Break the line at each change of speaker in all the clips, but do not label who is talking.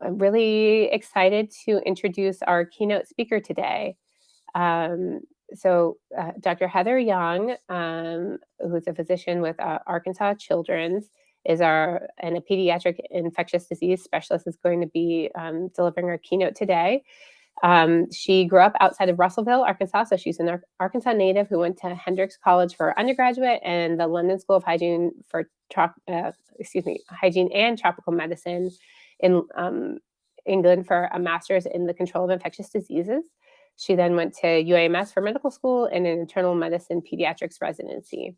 I'm really excited to introduce our keynote speaker today. Dr. Heather Young, who's a physician with Arkansas Children's, and a pediatric infectious disease specialist, is going to be delivering our keynote today. She grew up outside of Russellville, Arkansas, so she's an Arkansas native who went to Hendrix College for undergraduate and the London School of Hygiene for hygiene and tropical medicine in England for a master's in the control of infectious diseases. She then went to UAMS for medical school and an internal medicine pediatrics residency.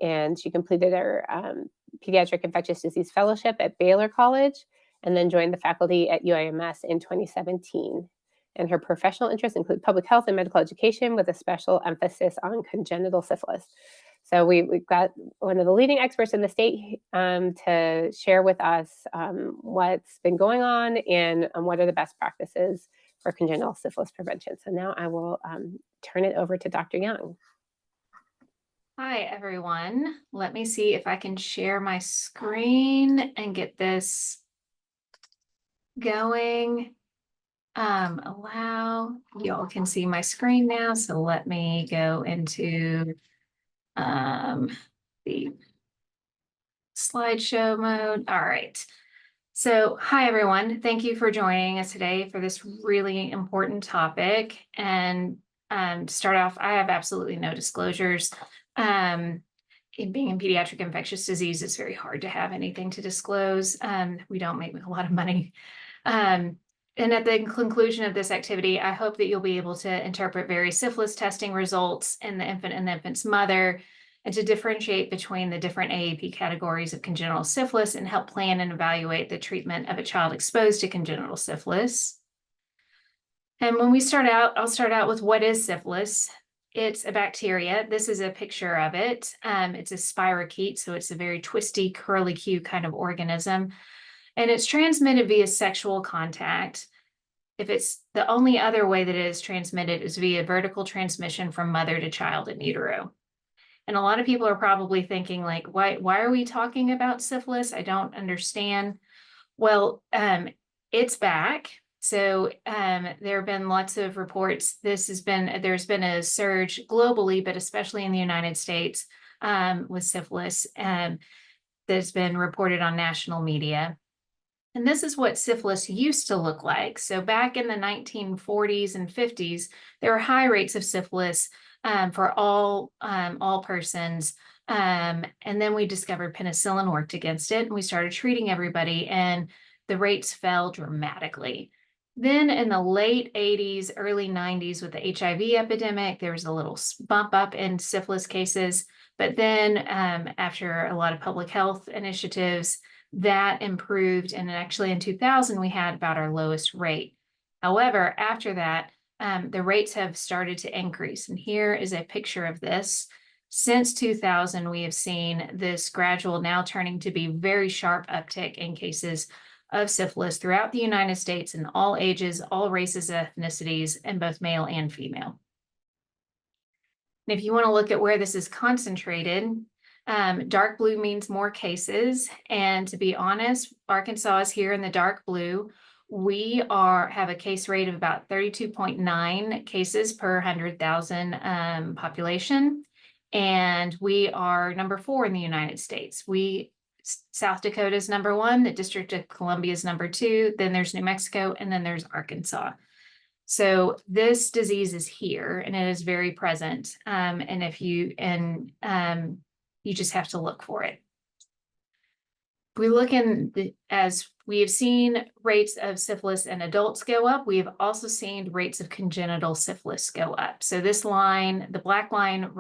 And she completed her pediatric infectious disease fellowship at Baylor College and then joined the faculty at UAMS in 2017. And her professional interests include public health and medical education with a special emphasis on congenital syphilis. So we've got one of the leading experts in the state to share with us what's been going on and what are the best practices for congenital syphilis prevention. So now I will turn it over to Dr. Young.
Hi, everyone. Let me see if I can share my screen and get this going. Y'all can see my screen now, so let me go into the slideshow mode. All right. So hi, everyone. Thank you for joining us today for this really important topic. And to start off, I have absolutely no disclosures. In being in pediatric infectious disease, it's very hard to have anything to disclose. We don't make a lot of money. And at the conclusion of this activity, I hope that you'll be able to interpret various syphilis testing results in the infant and the infant's mother, and to differentiate between the different AAP categories of congenital syphilis and help plan and evaluate the treatment of a child exposed to congenital syphilis. And when we start out, I'll start out with what is syphilis. It's a bacteria. This is a picture of it. It's a spirochete, so it's a very twisty, curlicue kind of organism. And it's transmitted via sexual contact. If it's the only other way that it is transmitted is via vertical transmission from mother to child in utero. And a lot of people are probably thinking, like, why are we talking about syphilis? I don't understand. Well, it's back. So there have been lots of reports. There's been a surge globally, but especially in the United States with syphilis that's been reported on national media. And this is what syphilis used to look like. So back in the 1940s and 50s, there were high rates of syphilis for all persons. And then we discovered penicillin worked against it, and we started treating everybody, and the rates fell dramatically. Then in the late 80s, early 90s, with the HIV epidemic, there was a little bump up in syphilis cases. But then after a lot of public health initiatives, that improved. And actually in 2000, we had about our lowest rate. However, after that, the rates have started to increase. And here is a picture of this. Since 2000, we have seen this gradual, now turning to be very sharp uptick in cases of syphilis throughout the United States in all ages, all races, ethnicities, and both male and female. And if you want to look at where this is concentrated, dark blue means more cases. And to be honest, Arkansas is here in the dark blue. We have a case rate of about 32.9 cases per 100,000 population. And we are number 4 in the United States. South Dakota is number 1, the District of Columbia is number 2, then there's New Mexico, and then there's Arkansas. So this disease is here, and it is very present. You just have to look for it. We look as we have seen rates of syphilis in adults go up, we have also seen rates of congenital syphilis go up. So this line, the black line,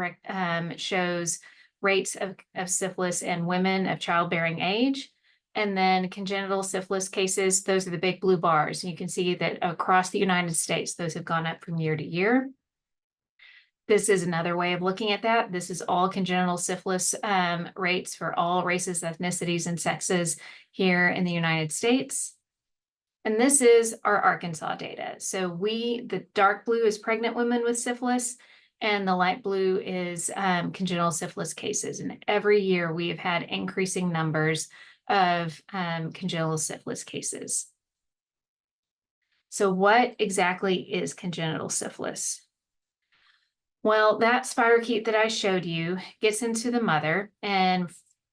shows rates of syphilis in women of childbearing age. And then congenital syphilis cases, those are the big blue bars. And you can see that across the United States, those have gone up from year to year. This is another way of looking at that. This is all congenital syphilis rates for all races, ethnicities, and sexes here in the United States. And this is our Arkansas data. So the dark blue is pregnant women with syphilis, and the light blue is congenital syphilis cases. And every year we have had increasing numbers of congenital syphilis cases. So what exactly is congenital syphilis? Well, that spirochete that I showed you gets into the mother and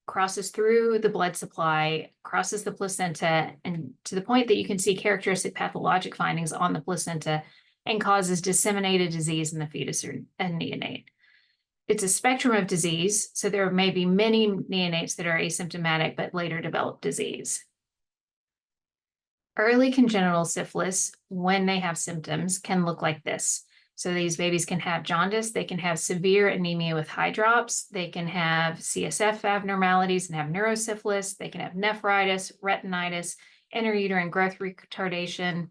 crosses through the blood supply, crosses the placenta, and to the point that you can see characteristic pathologic findings on the placenta, and causes disseminated disease in the fetus or a neonate. It's a spectrum of disease, so there may be many neonates that are asymptomatic but later develop disease. Early congenital syphilis, when they have symptoms, can look like this. So these babies can have jaundice, they can have severe anemia with high drops, they can have CSF abnormalities and have neurosyphilis, they can have nephritis, retinitis, intrauterine growth retardation.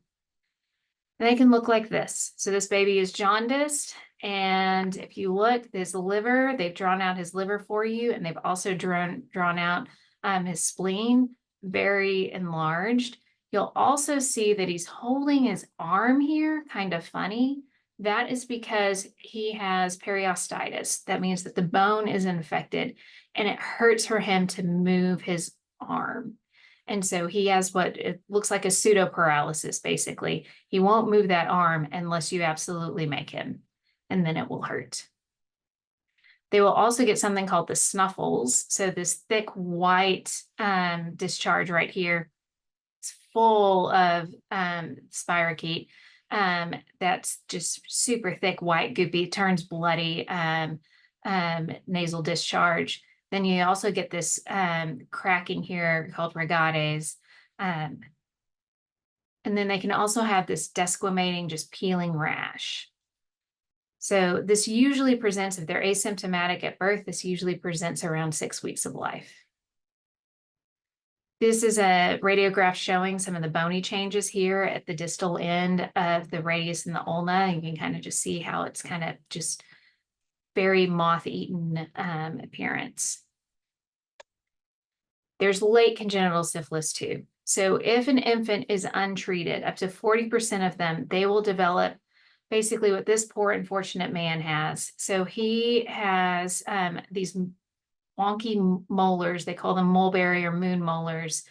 And they can look like this. So this baby is jaundiced, and if you look, there's the liver, they've drawn out his liver for you, and they've also drawn out his spleen, very enlarged. You'll also see that he's holding his arm here, kind of funny. That is because he has periostitis. That means that the bone is infected and it hurts for him to move his arm. And so he has what it looks like a pseudo paralysis, basically. He won't move that arm unless you absolutely make him, and then it will hurt. They will also get something called the snuffles. So this thick white discharge right here, it's full of spirochete. That's just super thick, white, goopy, turns bloody, nasal discharge. Then you also get this cracking here called regades. And then they can also have this desquamating, just peeling rash. So this usually presents, if they're asymptomatic at birth, this usually presents around 6 weeks of life. This is a radiograph showing some of the bony changes here at the distal end of the radius and the ulna. You can kind of just see how it's kind of just very moth-eaten appearance. There's late congenital syphilis too. So if an infant is untreated, up to 40% of them, they will develop basically what this poor unfortunate man has. So he has these wonky molars, they call them mulberry or moon molars.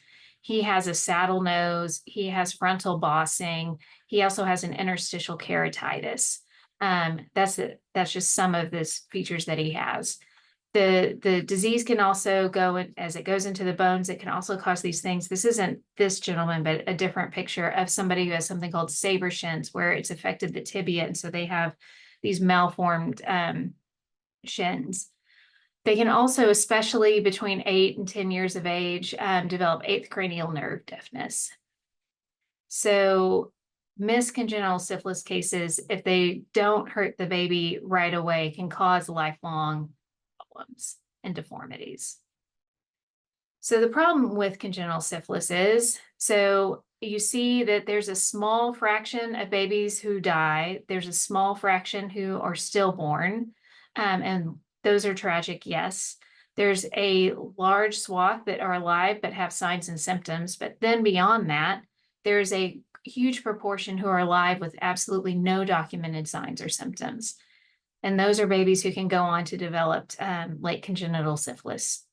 He has a saddle nose, he has frontal bossing, he also has an interstitial keratitis. That's just some of the features that he has. The disease can also go as it goes into the bones, it can also cause these things. This isn't this gentleman, but a different picture of somebody who has something called saber shins, where it's affected the tibia, and so they have these malformed shins. They can also, especially between 8 and 10 years of age, develop eighth cranial nerve deafness. So missed congenital syphilis cases, if they don't hurt the baby right away, can cause lifelong problems and deformities. So the problem with congenital syphilis is, so you see that there's a small fraction of babies who die. There's a small fraction who are stillborn, and those are tragic, yes. There's a large swath that are alive but have signs and symptoms. But then beyond that, there's a huge proportion who are alive with absolutely no documented signs or symptoms. And those are babies who can go on to develop late congenital syphilis.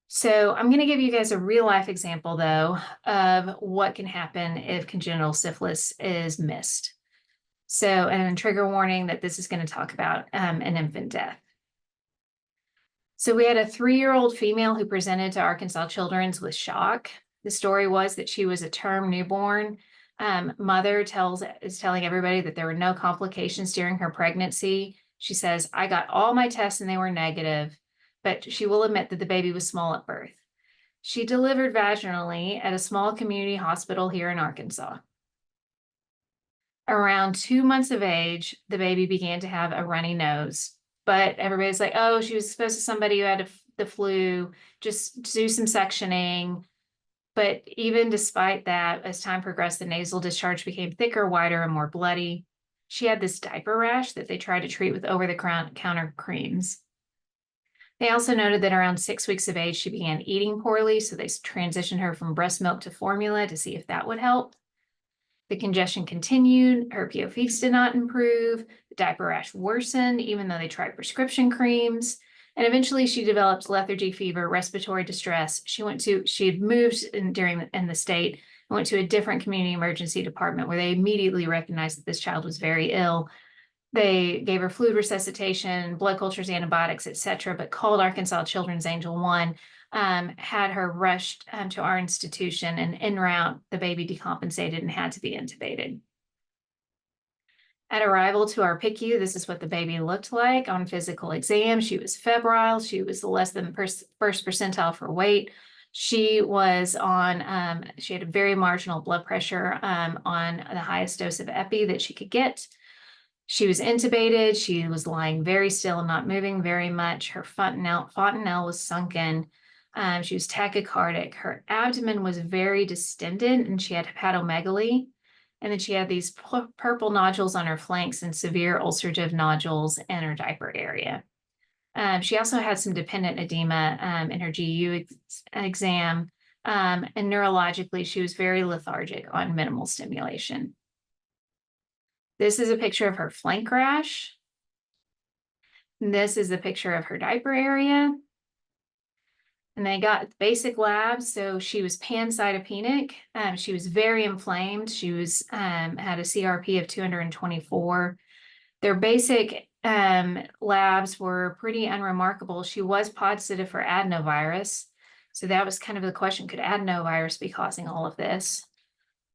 So I'm going to give you guys a real life example, though, of what can happen if congenital syphilis is missed. So, and a trigger warning that this is going to talk about an infant death. So we had a 3-year-old female who presented to Arkansas Children's with shock. The story was that she was a term newborn. Mother is telling everybody that there were no complications during her pregnancy. She says, I got all my tests and they were negative, but she will admit that the baby was small at birth. She delivered vaginally at a small community hospital here in Arkansas. Around 2 months of age, the baby began to have a runny nose, but everybody's like, oh, she was supposed to somebody who had the flu, just do some suctioning. But even despite that, as time progressed, the nasal discharge became thicker, wider, and more bloody. She had this diaper rash that they tried to treat with over-the-counter creams. They also noted that around 6 weeks of age, she began eating poorly, so they transitioned her from breast milk to formula to see if that would help. The congestion continued, her PO feeds did not improve, the diaper rash worsened, even though they tried prescription creams, and eventually she developed lethargy, fever, respiratory distress. She had moved in the state and and went to a different community emergency department where they immediately recognized that this child was very ill. They gave her fluid resuscitation, blood cultures, antibiotics, etc., but called Arkansas Children's Angel 1, had her rushed to our institution, and en route, the baby decompensated and had to be intubated. At arrival to our PICU, this is what the baby looked like on physical exam. She was febrile. She was less than first percentile for weight. She was on, she had a very marginal blood pressure on the highest dose of epi that she could get. She was intubated. She was lying very still and not moving very much. Her fontanelle was sunken. She was tachycardic. Her abdomen was very distended, and she had hepatomegaly. And then she had these purple nodules on her flanks and severe ulcerative nodules in her diaper area. She also had some dependent edema in her GU exam. And neurologically, she was very lethargic on minimal stimulation. This is a picture of her flank rash. And this is a picture of her diaper area. And they got basic labs. So she was pancytopenic. She was very inflamed. She was had a CRP of 224. Their basic labs were pretty unremarkable. She was positive for adenovirus. So that was kind of the question, could adenovirus be causing all of this?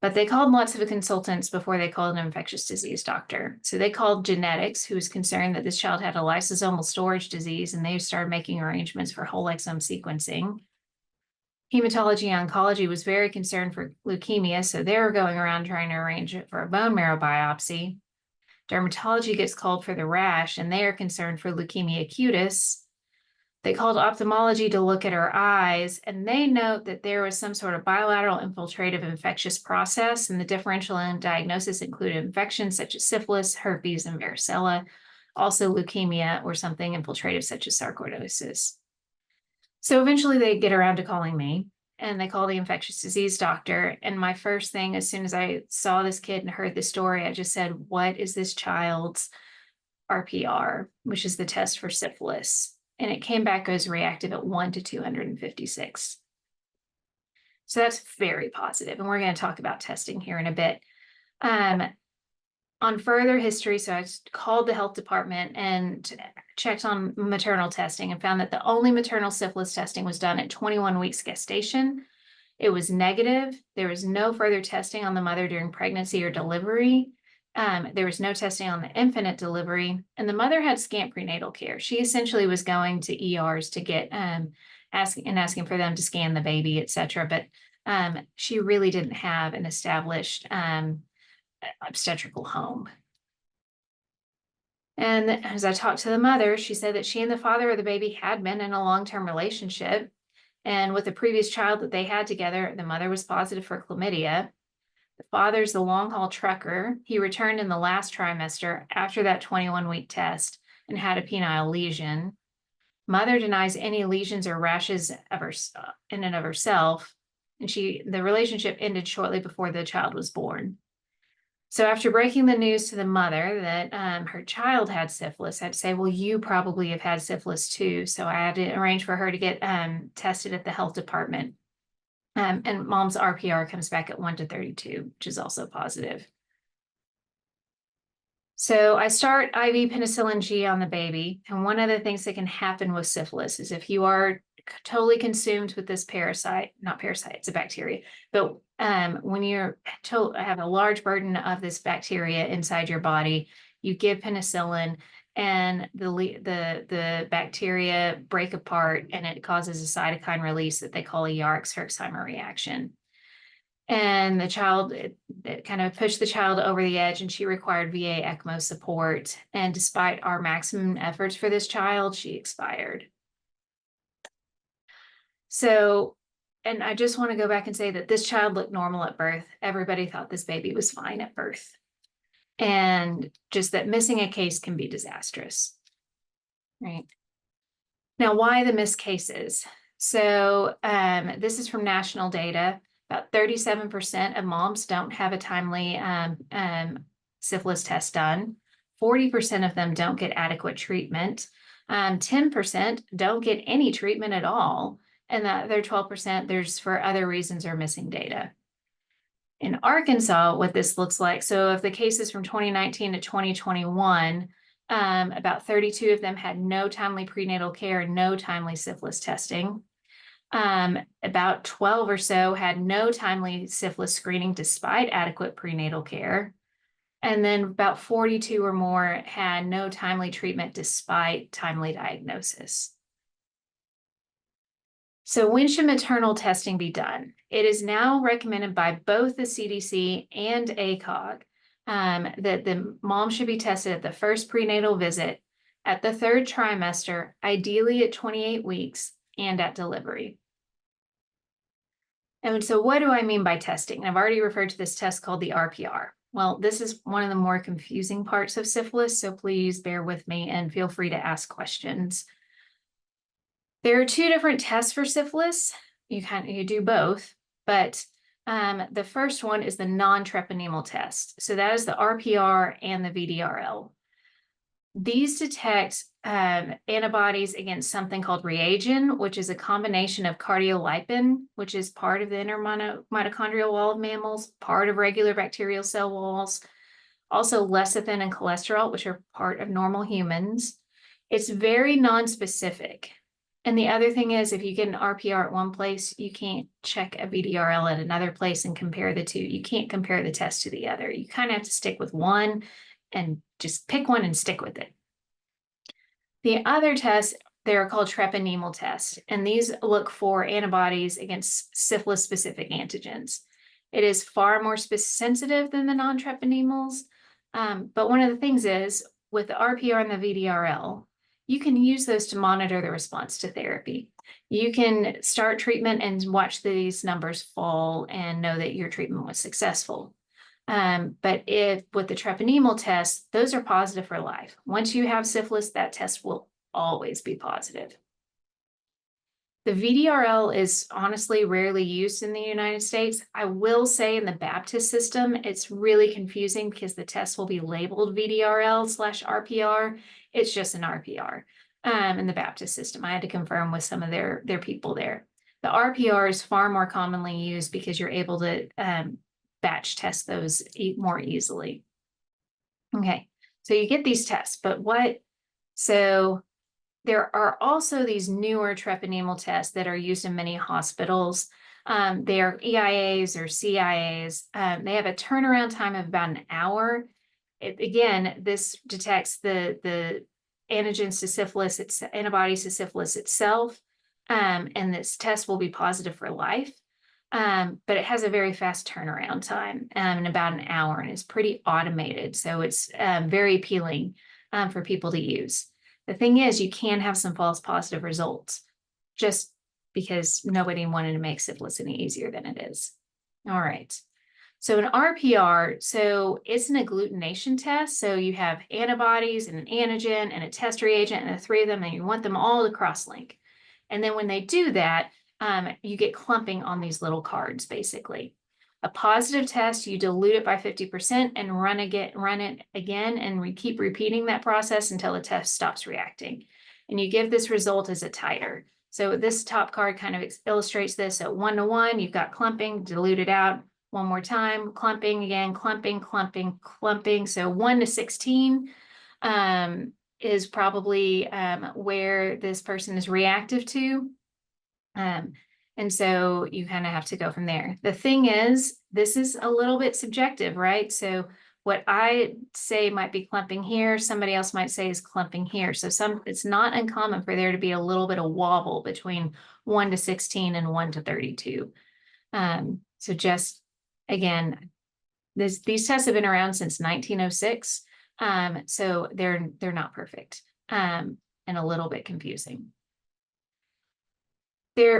But they called lots of consultants before they called an infectious disease doctor. So they called genetics, who was concerned that this child had a lysosomal storage disease, and they started making arrangements for whole exome sequencing. Hematology oncology was very concerned for leukemia, so they were going around trying to arrange it for a bone marrow biopsy. Dermatology gets called for the rash, and they are concerned for leukemia cutis. They called ophthalmology to look at her eyes, and they note that there was some sort of bilateral infiltrative infectious process, and the differential diagnosis included infections such as syphilis, herpes, and varicella, also leukemia or something infiltrative such as sarcoidosis. So eventually they get around to calling me, and they call the infectious disease doctor. And my first thing, as soon as I saw this kid and heard the story, I just said, what is this child's RPR, which is the test for syphilis? And it came back as reactive at 1 to 256. So that's very positive. And we're going to talk about testing here in a bit. On further history, so I called the health department and checked on maternal testing and found that the only maternal syphilis testing was done at 21 weeks gestation. It was negative. There was no further testing on the mother during pregnancy or delivery. There was no testing on the infant at delivery, and the mother had scant prenatal care. She essentially was going to ERs to get asking for them to scan the baby, etc. But she really didn't have an established obstetrical home. And as I talked to the mother, she said that she and the father of the baby had been in a long-term relationship, and with the previous child that they had together, the mother was positive for chlamydia. The father's the long-haul trucker. He returned in the last trimester after that 21-week test and had a penile lesion. Mother denies any lesions or rashes in and of herself, and the relationship ended shortly before the child was born. So after breaking the news to the mother that her child had syphilis, I had to say, well, you probably have had syphilis too. So I had to arrange for her to get tested at the health department. And mom's RPR comes back at 1 to 32, which is also positive. So I start IV penicillin G on the baby. And one of the things that can happen with syphilis is if you are totally consumed with this parasite, not parasite, it's a bacteria, but when you have a large burden of this bacteria inside your body, you give penicillin, and the bacteria break apart, and it causes a cytokine release that they call a Yarix-Herxheimer reaction. And the child, it kind of pushed the child over the edge, and she required VA ECMO support. And despite our maximum efforts for this child, she expired. So, and I just want to go back and say that this child looked normal at birth. Everybody thought this baby was fine at birth. And just that missing a case can be disastrous, right? Now, why the missed cases? So this is from national data. About 37% of moms don't have a timely syphilis test done. 40% of them don't get adequate treatment. 10% don't get any treatment at all. And the other 12%, there's for other reasons are missing data. In Arkansas, what this looks like, so of the cases from 2019 to 2021, about 32 of them had no timely prenatal care, no timely syphilis testing. About 12 or so had no timely syphilis screening despite adequate prenatal care. And then about 42 or more had no timely treatment despite timely diagnosis. So when should maternal testing be done? It is now recommended by both the CDC and ACOG that the mom should be tested at the first prenatal visit, at the third trimester, ideally at 28 weeks, and at delivery. And so what do I mean by testing? I've already referred to this test called the RPR. Well, this is one of the more confusing parts of syphilis, so please bear with me and feel free to ask questions. There are two different tests for syphilis. You do both, but the first one is the non-treponemal test. So that is the RPR and the VDRL. These detect antibodies against something called reagin, which is a combination of cardiolipin, which is part of the inner mitochondrial wall of mammals, part of regular bacterial cell walls, also lecithin and cholesterol, which are part of normal humans. It's very non-specific. And the other thing is, if you get an RPR at one place, you can't check a VDRL at another place and compare the two. You can't compare the test to the other. You kind of have to stick with one and just pick one and stick with it. The other tests, they're called treponemal tests, and these look for antibodies against syphilis-specific antigens. It is far more sensitive than the non-treponemals, but one of the things is, with the RPR and the VDRL, you can use those to monitor the response to therapy. You can start treatment and watch these numbers fall and know that your treatment was successful. But with the treponemal test, those are positive for life. Once you have syphilis, that test will always be positive. The VDRL is honestly rarely used in the United States. I will say in the Baptist system, it's really confusing because the test will be labeled VDRL/RPR. It's just an RPR in the Baptist system. I had to confirm with some of their people there. The RPR is far more commonly used because you're able to batch test those more easily. Okay, so you get these tests, but so there are also these newer treponemal tests that are used in many hospitals. They are EIAs or CIAs. They have a turnaround time of about an hour. Again, this detects the antigens to syphilis, its antibodies to syphilis itself, and this test will be positive for life. But it has a very fast turnaround time, in about an hour, and it's pretty automated. So it's very appealing for people to use. The thing is, you can have some false positive results just because nobody wanted to make syphilis any easier than it is. All right. So an RPR, so it's an agglutination test. So you have antibodies and an antigen and a test reagent and the three of them, and you want them all to cross-link. And then when they do that, you get clumping on these little cards, basically. A positive test, you dilute it by 50% and run it again, and keep repeating that process until the test stops reacting. And you give this result as a titer. So this top card kind of illustrates this. At 1 to 1, you've got clumping, dilute it out. One more time, clumping again, clumping, clumping, clumping. So 1 to 16 is probably where this person is reactive to. And so you kind of have to go from there. The thing is, this is a little bit subjective, right? So what I say might be clumping here, somebody else might say is clumping here. So it's not uncommon for there to be a little bit of wobble between 1 to 16 and 1 to 32. So just, again, these tests have been around since 1906. So they're not perfect and a little bit confusing.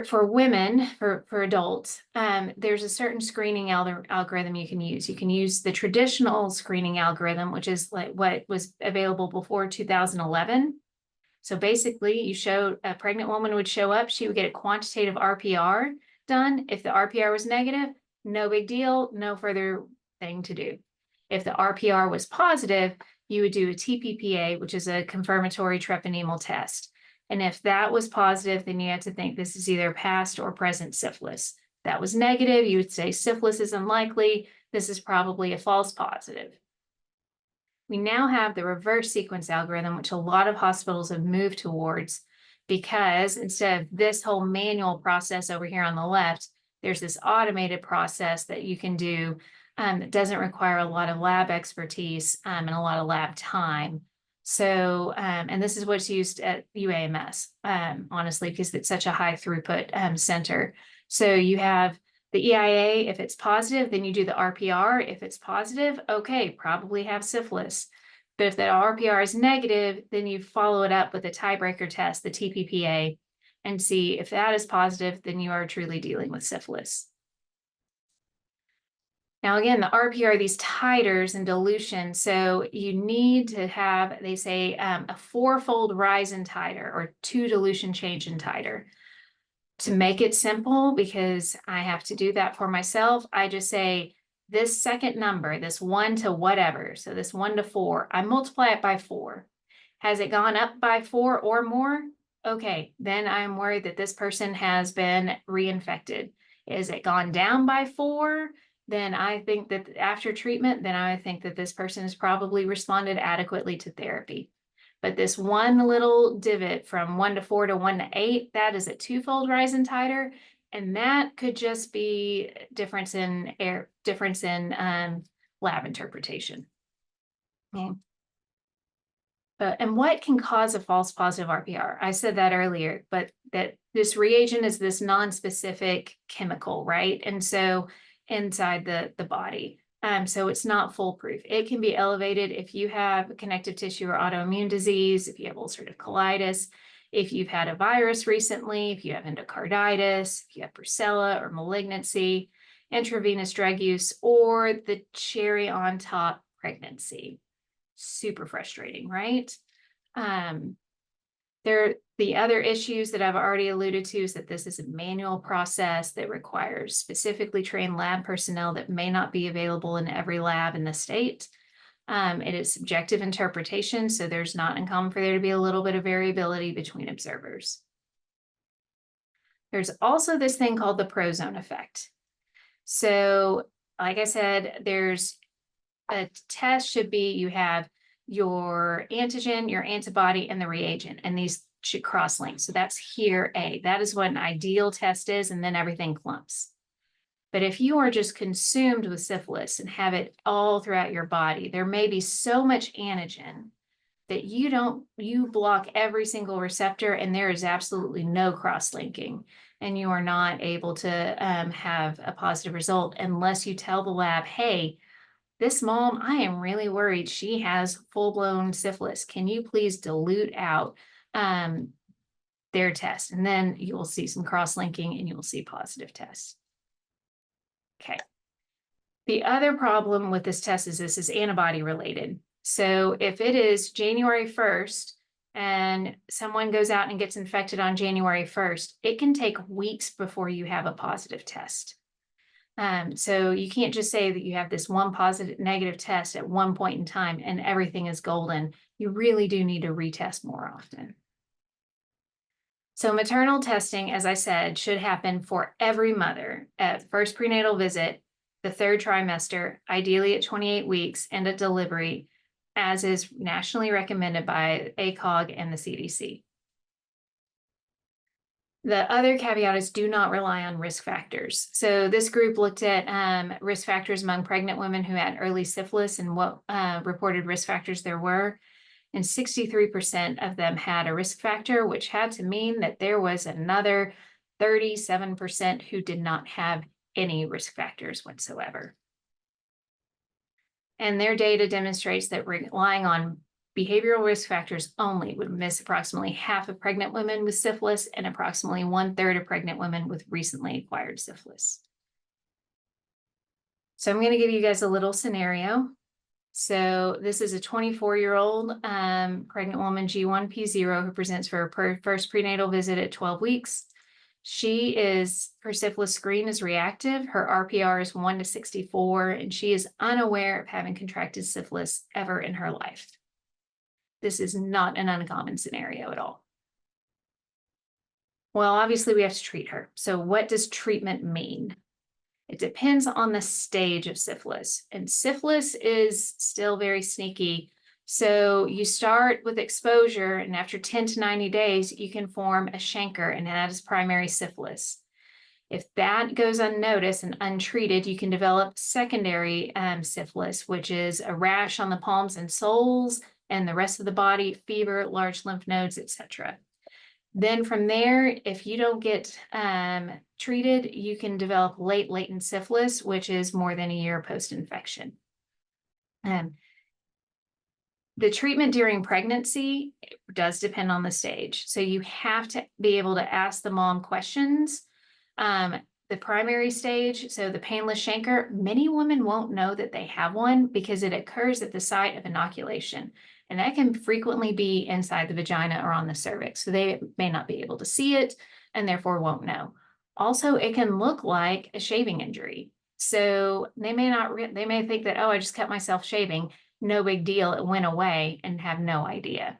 For women, for adults, there's a certain screening algorithm you can use. You can use the traditional screening algorithm, which is like what was available before 2011. So basically, a pregnant woman would show up, she would get a quantitative RPR done. If the RPR was negative, no big deal, no further thing to do. If the RPR was positive, you would do a TPPA, which is a confirmatory treponemal test. And if that was positive, then you had to think this is either past or present syphilis. If that was negative, you would say syphilis is unlikely. This is probably a false positive. We now have the reverse sequence algorithm, which a lot of hospitals have moved towards, because instead of this whole manual process over here on the left, there's this automated process that you can do that doesn't require a lot of lab expertise and a lot of lab time. So, and this is what's used at UAMS, honestly, because it's such a high throughput center. So you have the EIA, if it's positive, then you do the RPR. If it's positive, okay, probably have syphilis. But if the RPR is negative, then you follow it up with a tiebreaker test, the TPPA, and see if that is positive, then you are truly dealing with syphilis. Now, again, the RPR are these titers and dilution. So you need to have, they say, a 4-fold rise in titer or 2 dilution change in titer. To make it simple, because I have to do that for myself, I just say this second number, this 1 to whatever, so this 1 to 4, I multiply it by 4. Has it gone up by 4 or more? Okay, then I'm worried that this person has been reinfected. Is it gone down by 4? Then I think that after treatment, then I think that this person has probably responded adequately to therapy. But this one little divot from 1 to 4 to 1 to 8, that is a 2-fold rise in titer. And that could just be difference in lab interpretation. Okay. And what can cause a false positive RPR? I said that earlier, but that this reagent is this non-specific chemical, right? And so inside the body. So it's not foolproof. It can be elevated if you have connective tissue or autoimmune disease, if you have ulcerative colitis, if you've had a virus recently, if you have endocarditis, if you have brucella or malignancy, intravenous drug use, or the cherry on top pregnancy. Super frustrating, right? The other issues that I've already alluded to is that this is a manual process that requires specifically trained lab personnel that may not be available in every lab in the state. It is subjective interpretation, so there's not uncommon for there to be a little bit of variability between observers. There's also this thing called the prozone effect. So, like I said, there's a test should be you have your antigen, your antibody, and the reagent, and these should cross-link. So that's here A. That is what an ideal test is, and then everything clumps. But if you are just consumed with syphilis and have it all throughout your body, there may be so much antigen that you block every single receptor, and there is absolutely no cross-linking, and you are not able to have a positive result unless you tell the lab, hey, this mom, I am really worried she has full-blown syphilis. Can you please dilute out their test? And then you will see some cross-linking and you will see positive tests. Okay. The other problem with this test is this is antibody related. So if it is January 1st and someone goes out and gets infected on January 1st, it can take weeks before you have a positive test. So you can't just say that you have this one positive negative test at one point in time and everything is golden. You really do need to retest more often. So maternal testing, as I said, should happen for every mother at first prenatal visit, the 3rd trimester, ideally at 28 weeks, and at delivery, as is nationally recommended by ACOG and the CDC. The other caveat is do not rely on risk factors. So this group looked at risk factors among pregnant women who had early syphilis and what reported risk factors there were. And 63% of them had a risk factor, which had to mean that there was another 37% who did not have any risk factors whatsoever. And their data demonstrates that relying on behavioral risk factors only would miss approximately half of pregnant women with syphilis and approximately 1/3 of pregnant women with recently acquired syphilis. So I'm going to give you guys a little scenario. So this is a 24-year-old pregnant woman, G1P0, who presents for her first prenatal visit at 12 weeks. Her syphilis screen is reactive. Her RPR is 1 to 64, and she is unaware of having contracted syphilis ever in her life. This is not an uncommon scenario at all. Well, obviously we have to treat her. So what does treatment mean? It depends on the stage of syphilis, and syphilis is still very sneaky. So you start with exposure, and after 10 to 90 days, you can form a chancre, and that is primary syphilis. If that goes unnoticed and untreated, you can develop secondary syphilis, which is a rash on the palms and soles and the rest of the body, fever, large lymph nodes, etc. Then from there, if you don't get treated, you can develop late latent syphilis, which is more than a year post-infection. The treatment during pregnancy does depend on the stage. So you have to be able to ask the mom questions. The primary stage, so the painless chancre, many women won't know that they have one because it occurs at the site of inoculation. And that can frequently be inside the vagina or on the cervix. So they may not be able to see it and therefore won't know. Also, it can look like a shaving injury. So they may think that, oh, I just cut myself shaving. No big deal. It went away and have no idea.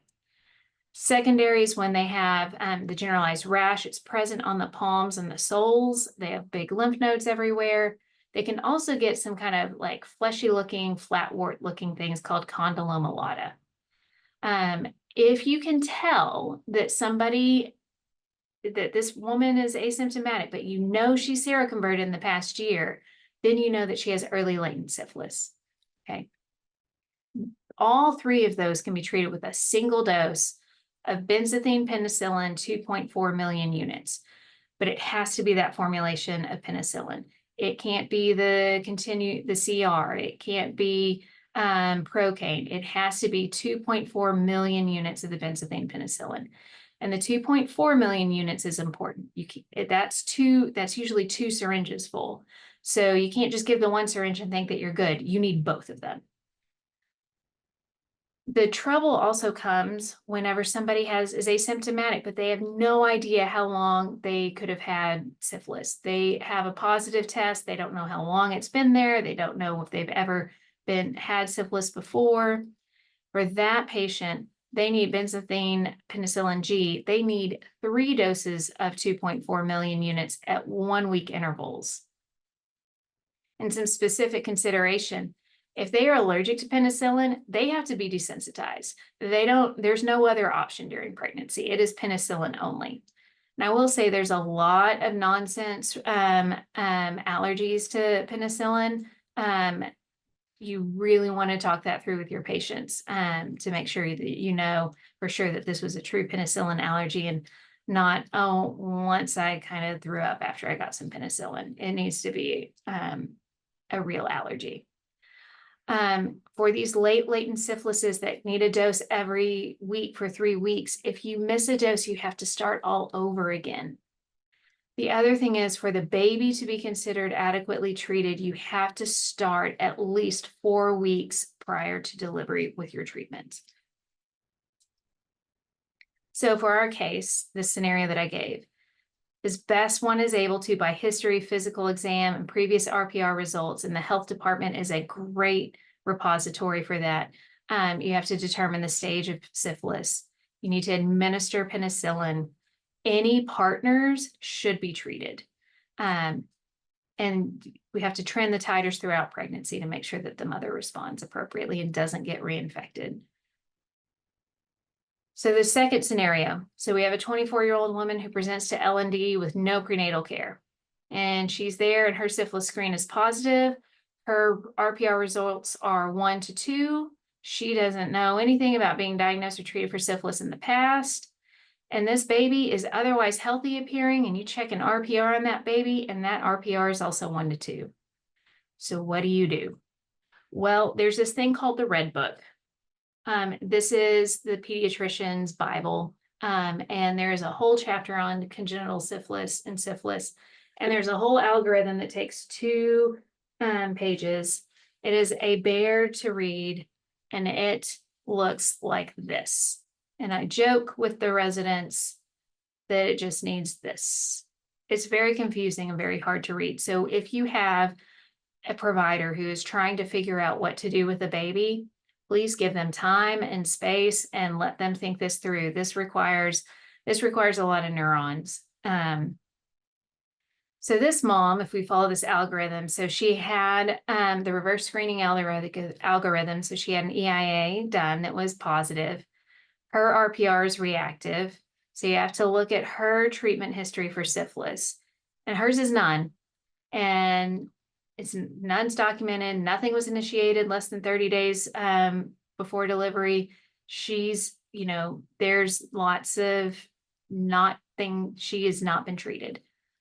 Secondaries, when they have the generalized rash, it's present on the palms and the soles. They have big lymph nodes everywhere. They can also get some kind of like fleshy looking, flat wart looking things called condyloma lata. If you can tell that that this woman is asymptomatic, but you know she's seroconverted in the past year, then you know that she has early latent syphilis. Okay. All three of those can be treated with a single dose of benzathine penicillin, 2.4 million units, but it has to be that formulation of penicillin. It can't be the CR. It can't be Procaine. It has to be 2.4 million units of the benzathine penicillin. And the 2.4 million units is important. That's usually 2 syringes full. So you can't just give the 1 syringe and think that you're good. You need both of them. The trouble also comes whenever somebody is asymptomatic, but they have no idea how long they could have had syphilis. They have a positive test. They don't know how long it's been there. They don't know if they've ever had syphilis before. For that patient, they need benzathine penicillin G. They need 3 doses of 2.4 million units at 1-week intervals. And some specific consideration. If they are allergic to penicillin, they have to be desensitized. There's no other option during pregnancy. It is penicillin only. And I will say there's a lot of nonsense allergies to penicillin. You really want to talk that through with your patients to make sure that you know for sure that this was a true penicillin allergy and not, oh, once I kind of threw up after I got some penicillin. It needs to be a real allergy. For these late latent syphilises that need a dose every week for 3 weeks, if you miss a dose, you have to start all over again. The other thing is for the baby to be considered adequately treated, you have to start at least 4 weeks prior to delivery with your treatment. So for our case, this scenario that I gave, as best one is able to by history, physical exam, and previous RPR results, and the health department is a great repository for that. You have to determine the stage of syphilis. You need to administer penicillin. Any partners should be treated. And we have to trend the titers throughout pregnancy to make sure that the mother responds appropriately and doesn't get reinfected. So the second scenario, so we have a 24-year-old woman who presents to L&D with no prenatal care. And she's there and her syphilis screen is positive. Her RPR results are 1 to 2. She doesn't know anything about being diagnosed or treated for syphilis in the past. And this baby is otherwise healthy appearing, and you check an RPR on that baby, and that RPR is also 1 to 2. So what do? Well, there's this thing called the Red Book. This is the pediatrician's Bible, and there's a whole chapter on congenital syphilis and syphilis, and there's a whole algorithm that takes 2 pages. It is a bear to read, and it looks like this. And I joke with the residents that it just needs this. It's very confusing and very hard to read. So if you have a provider who is trying to figure out what to do with a baby, please give them time and space and let them think this through. This requires a lot of neurons. So So this mom, if we follow this algorithm, so she had the reverse screening algorithm. So she had an EIA done that was positive. Her RPR is reactive. So you have to look at her treatment history for syphilis. And hers is none. And none's documented. Nothing was initiated less than 30 days before delivery. She's, there's lots of she has not been treated.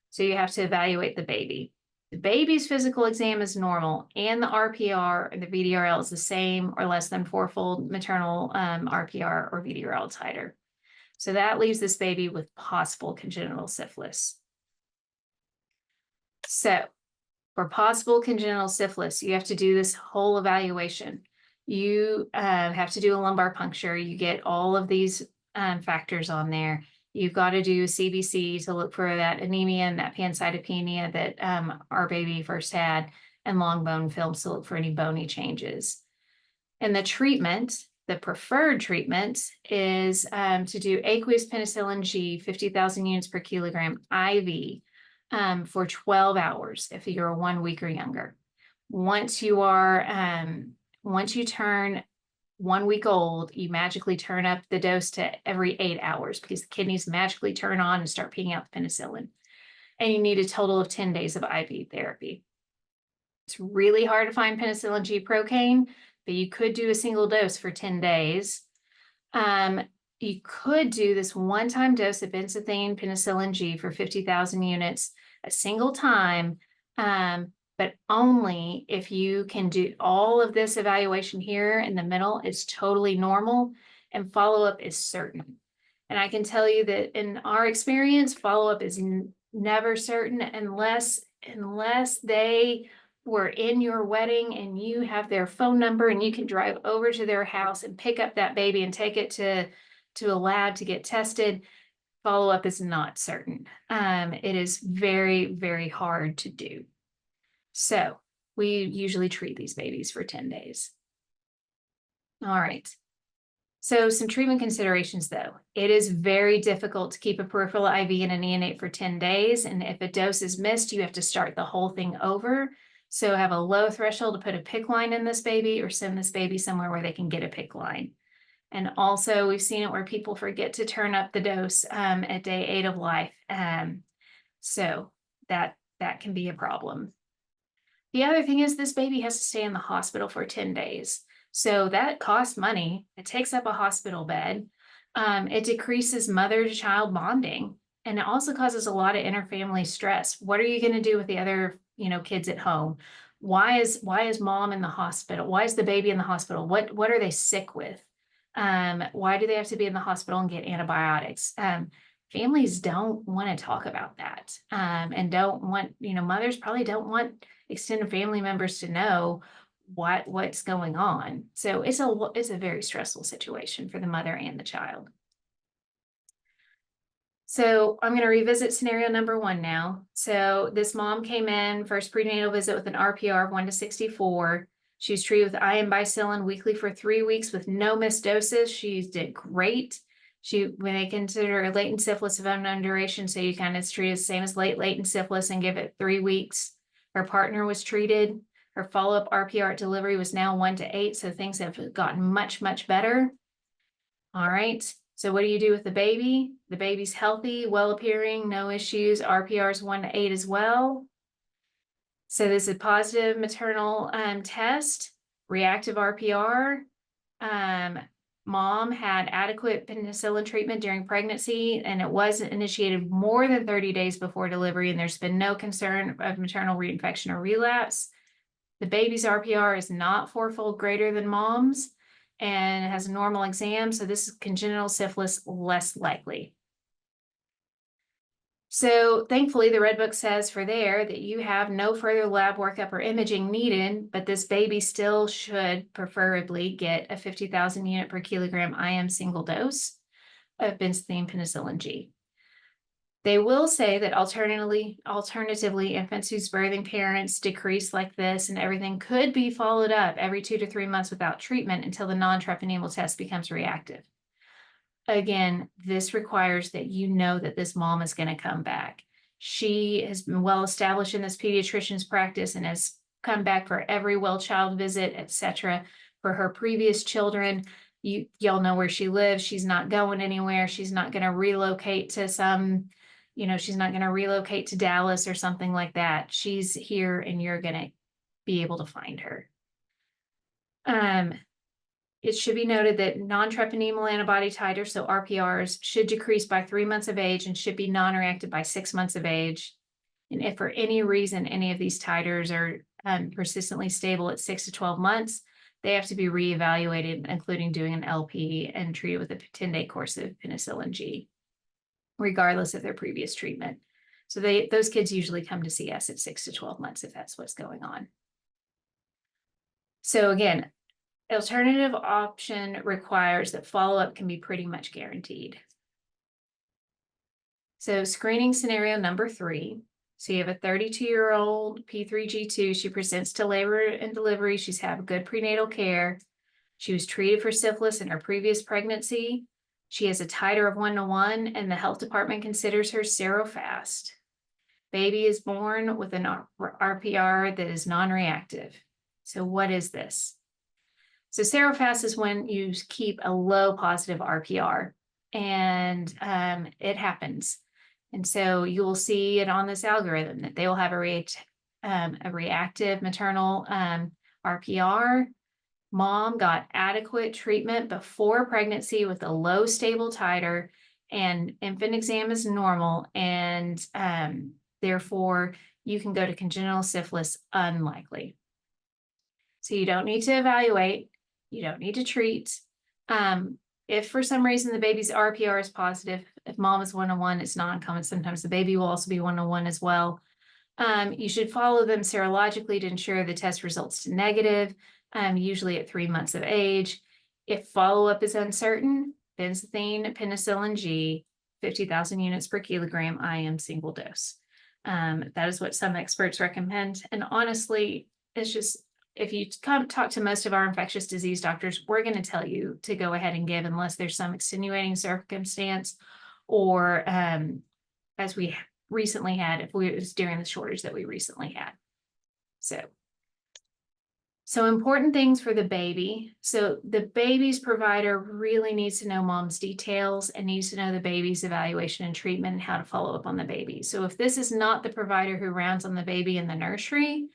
So you have to evaluate the baby. The baby's physical exam is normal, and the RPR and the VDRL is the same or less than fourfold maternal RPR or VDRL titer. So that leaves this baby with possible congenital syphilis. So for possible congenital syphilis, you have to do this whole evaluation. You have to do a lumbar puncture. You get all of these factors on there. You've got to do a CBC to look for that anemia and that pancytopenia that our baby first had, and long bone films to look for any bony changes. And the treatment, the preferred treatment, is to do aqueous penicillin G, 50,000 units per kilogram IV for 12 hours if you're 1 week or younger. Once you turn 1 week old, you magically turn up the dose to every 8 hours because the kidneys magically turn on and start peeing out the penicillin. And you need a total of 10 days of IV therapy. It's really hard to find penicillin G procaine, but you could do a single dose for 10 days. You could do this one-time dose of benzathine penicillin G for 50,000 units a single time, but only if you can do all of this evaluation here in the middle. It's totally normal, and follow-up is certain. And I can tell you that in our experience, follow-up is never certain unless they were in your wedding and you have their phone number and you can drive over to their house and pick up that baby and take it to a lab to get tested. Follow-up is not certain. It is very, very hard to do. So we usually treat these babies for 10 days. All right. So some treatment considerations though. It is very difficult to keep a peripheral IV in a neonate for 10 days. And if a dose is missed, you have to start the whole thing over. So have a low threshold to put a PICC line in this baby or send this baby somewhere where they can get a PICC line. And also we've seen it where people forget to turn up the dose at day 8 of life. So that can be a problem. The other thing is this baby has to stay in the hospital for 10 days. So that costs money. It takes up a hospital bed. It decreases mother to child bonding. And it also causes a lot of interfamily stress. What are you going to do with the other, kids at home? Why is mom in the hospital? Why is the baby in the hospital? What are they sick with? Why do they have to be in the hospital and get antibiotics? Families don't want to talk about that, and don't want, mothers probably don't want extended family members to know what's going on. So it's a very stressful situation for the mother and the child. So I'm going to revisit scenario number 1 now. So this mom came in, first prenatal visit with an RPR of 1 to 64. She was treated with IM bicillin weekly for 3 weeks with no missed doses. She did great. When they consider latent syphilis of unknown duration, so you kind of treat it the same as latent syphilis and give it 3 weeks. Her partner was treated. Her follow-up RPR at delivery was now 1 to 8, so things have gotten much, much better. All right, so what do you do with the baby? The baby's healthy, well-appearing, no issues. RPR is 1 to 8 as well. So this is a positive maternal test, reactive RPR. Mom had adequate penicillin treatment during pregnancy, and it was initiated more than 30 days before delivery, and there's been no concern of maternal reinfection or relapse. The baby's RPR is not 4-fold greater than mom's, and it has a normal exam, so this is congenital syphilis less likely. So thankfully, the Red Book says for there that you have no further lab workup or imaging needed, but this baby still should preferably get a 50,000 unit per kilogram IM single dose of benzathine penicillin G. They will say that alternatively, infants whose birthing parents decrease like this and everything could be followed up every 2 to 3 months without treatment until the non-treponemal test becomes reactive. Again, this requires that you know that this mom is going to come back. She has been well established in this pediatrician's practice and has come back for every well child visit, etc. For her previous children, y'all know where she lives. She's not going anywhere. She's not going to relocate to she's not going to relocate to Dallas or something like that. She's here and you're going to be able to find her. It should be noted that non-treponemal antibody titers, so RPRs, should decrease by 3 months of age and should be non-reactive by 6 months of age. And if for any reason any of these titers are persistently stable at 6 to 12 months, they have to be reevaluated, including doing an LP and treated with a 10-day course of penicillin G, regardless of their previous treatment. So those kids usually come to see us at 6 to 12 months if that's what's going on. So again, alternative option requires that follow-up can be pretty much guaranteed. So screening scenario number 3. So you have a 32-year-old P3G2. She presents to labor and delivery. She's had good prenatal care. She was treated for syphilis in her previous pregnancy. She has a titer of 1:1, and the health department considers her serofast. Baby is born with an RPR that is non-reactive. So what is this? So serofast is when you keep a low positive RPR, and it happens. And so you will see it on this algorithm that they will have a reactive maternal RPR. Mom got adequate treatment before pregnancy with a low stable titer, and infant exam is normal, and therefore you can go to congenital syphilis unlikely. So you don't need to evaluate, you don't need to treat. If for some reason the baby's RPR is positive, if mom is 1:1, it's not uncommon. Sometimes the baby will also be 1:1 as well. You should follow them serologically to ensure the test results to negative, usually at 3 months of age. If follow-up is uncertain, benzathine, penicillin G, 50,000 units per kilogram IM single dose. That is what some experts recommend. And honestly, it's just, if you come talk to most of our infectious disease doctors, we're going to tell you to go ahead and give unless there's some extenuating circumstance, or as we recently had, it was during the shortage that we recently had. So important things for the baby. So the baby's provider really needs to know mom's details and needs to know the baby's evaluation and treatment and how to follow up on the baby. So if this is not the provider who rounds on the baby in the nursery,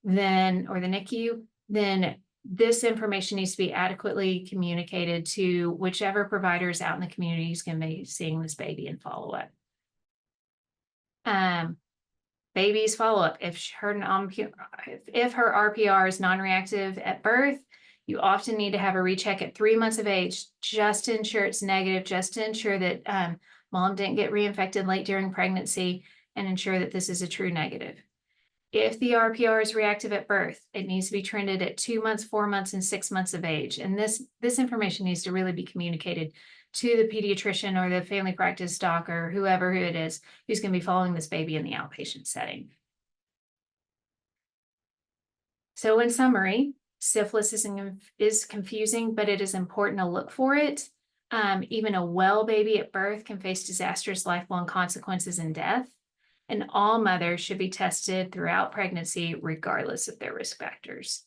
then, or the NICU, then this information needs to be adequately communicated to whichever provider is out in the community who's going to be seeing this baby and follow up. Baby's follow-up. If her RPR is non-reactive at birth, you often need to have a recheck at 3 months of age just to ensure it's negative, just to ensure that mom didn't get reinfected late during pregnancy, and ensure that this is a true negative. If the RPR is reactive at birth, it needs to be trended at 2 months, 4 months, and 6 months of age. And this information needs to really be communicated to the pediatrician or the family practice doc or whoever it is who's going to be following this baby in the outpatient setting. So in summary, syphilis is confusing, but it is important to look for it. Even a well baby at birth can face disastrous lifelong consequences and death. And all mothers should be tested throughout pregnancy, regardless of their risk factors.